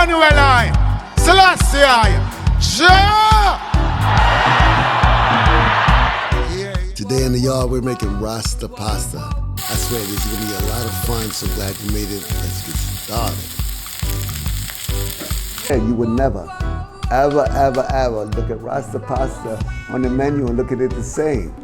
Emmanuel I, Selassie I, Today in the yard, we're making Rasta Pasta. I swear this is going to be a lot of fun, so glad you made it. Let's get started. You would never, ever look at Rasta Pasta on the menu and look at it the same.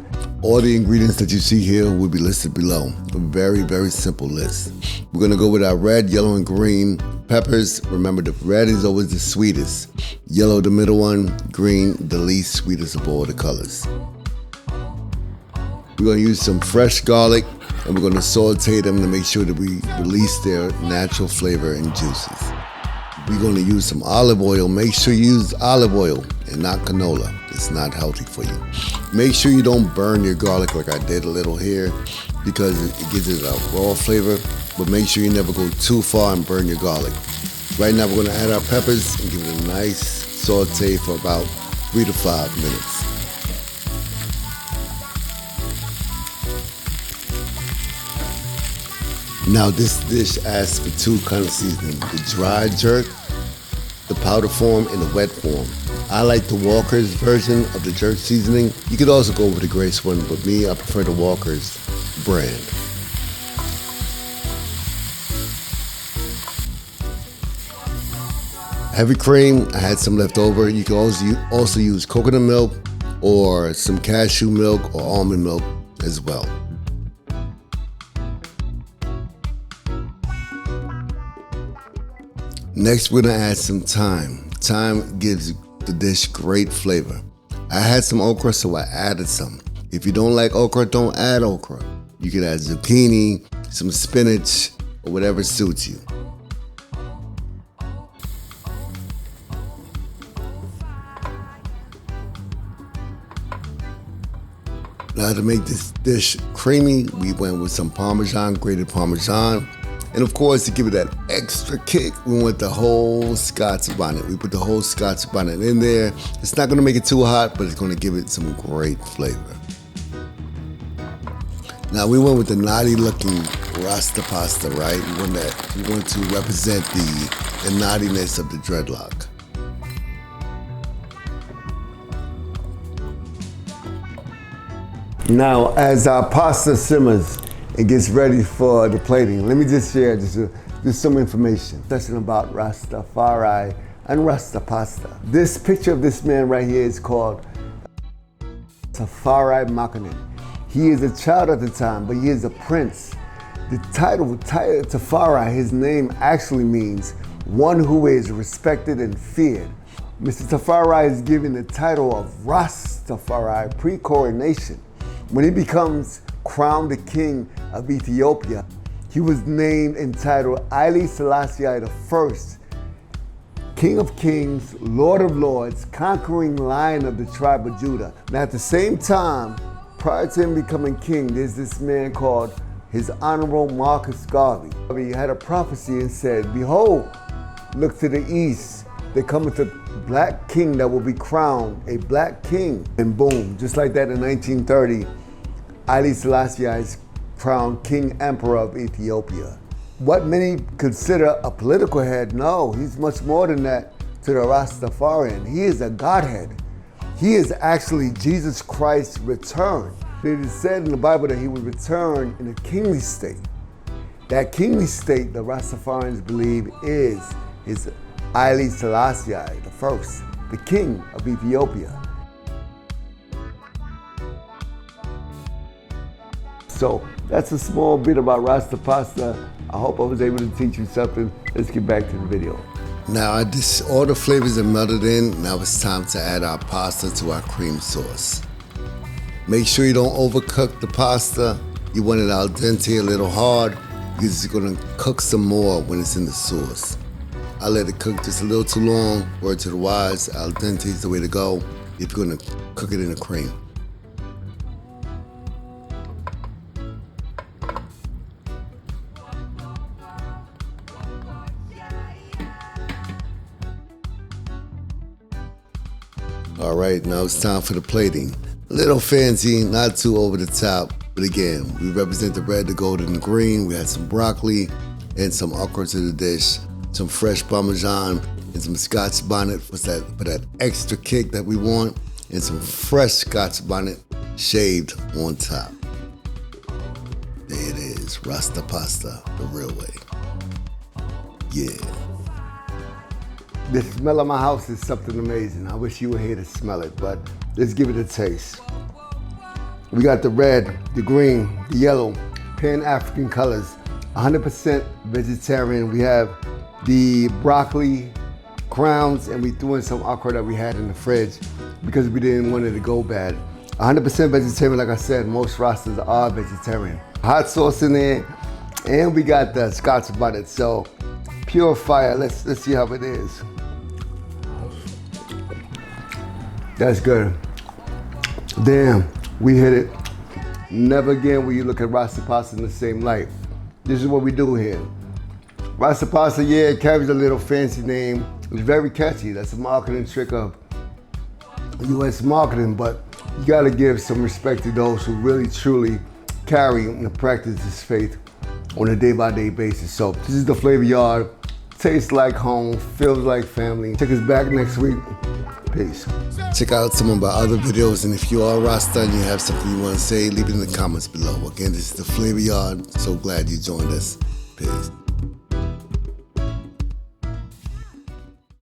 All the ingredients that you see here will be listed below. A very, very simple list. We're going to go with our red, yellow, and green peppers. Remember, the red is always the sweetest. Yellow, the middle one. Green, the least sweetest of all the colors. We're going to use some fresh garlic, and we're going to saute them to make sure that we release their natural flavor and juices. We're going to use some olive oil. Make sure you use olive oil and not canola. It's not healthy for you. Make sure you don't burn your garlic like I did a little here, because it gives it a raw flavor, but make sure you never go too far and burn your garlic. Right now we're going to add our peppers and give it a nice saute for about 3 to 5 minutes. Now this dish asks for 2 kinds of seasoning, the dry jerk, the powder form, and the wet form. I like the Walker's version of the jerk seasoning. You could also go with the Grace one, but me, I prefer the Walker's brand. Heavy cream, I had some left over. You can also use coconut milk or some cashew milk or almond milk as well. Next, we're gonna add some thyme. Thyme gives the dish great flavor. I had some okra, so I added some. If you don't like okra, don't add okra. You can add zucchini, some spinach, or whatever suits you. Now to make this dish creamy, we went with some Parmesan, grated Parmesan. And of course, to give it that extra kick, we went the whole Scotch bonnet. We put the whole Scotch bonnet in there. It's not gonna make it too hot, but it's gonna give it some great flavor. Now we went with the naughty looking Rasta pasta, right? We want to represent the naughtiness of the dreadlock. Now, as our pasta simmers, it gets ready for the plating. Let me just share just some information. Discussion about Rastafari and Rasta Pasta. This picture of this man right here is called Ras-Tafari Makanin. He is a child at the time, but he is a prince. The title Tafari, his name actually means one who is respected and feared. Mr. Tafari is given the title of Rastafari pre-coronation. When he becomes crowned the king of Ethiopia, he was named and titled Haile Selassie I, King of Kings, Lord of Lords, conquering lion of the tribe of Judah. Now at the same time, prior to him becoming king, there's this man called His Honorable Marcus Garvey. He had a prophecy and said, behold, look to the east, there cometh a black king that will be crowned, a black king. And boom, just like that in 1930, Haile Selassie is crowned King Emperor of Ethiopia. What many consider a political head, no, he's much more than that to the Rastafarian. He is a Godhead. He is actually Jesus Christ's return. It is said in the Bible that he would return in a kingly state. That kingly state, the Rastafarians believe, is his Haile Selassie I, the king of Ethiopia. So that's a small bit about Rasta Pasta. I hope I was able to teach you something. Let's get back to the video. Now all the flavors are melted in. Now it's time to add our pasta to our cream sauce. Make sure you don't overcook the pasta. You want it al dente, a little hard, because it's gonna cook some more when it's in the sauce. I let it cook just a little too long. Word to the wise, al dente is the way to go if you're gonna cook it in the cream. All right, now it's time for the plating. A little fancy, not too over the top, but again, we represent the red, the gold, and the green. We had some broccoli and some okra to the dish. some fresh Parmesan, and some Scotch bonnet for that extra kick that we want, and some fresh Scotch bonnet shaved on top. There it is, Rasta Pasta, the real way. Yeah. The smell of my house is something amazing. I wish you were here to smell it, but let's give it a taste. We got the red, the green, the yellow, Pan-African colors, 100% vegetarian. We have the broccoli crowns, and we threw in some okra that we had in the fridge because we didn't want it to go bad. 100% vegetarian, like I said, most Rastas are vegetarian. Hot sauce in there, and we got the Scotch bonnet. So pure fire. Let's see how it is. That's good. Damn, we hit it. Never again will you look at Rasta Pasta in the same light. This is what we do here. Rasta Pasta, yeah, it carries a little fancy name. It's very catchy. That's a marketing trick of U.S. marketing, but you gotta give some respect to those who really truly carry and practice this faith on a day-by-day basis. So this is the Flavor Yard. Tastes like home, feels like family. Check us back next week. Peace. Check out some of my other videos, and if you are Rasta and you have something you want to say, leave it in the comments below. Again, this is the Flavor Yard. So glad you joined us. Peace.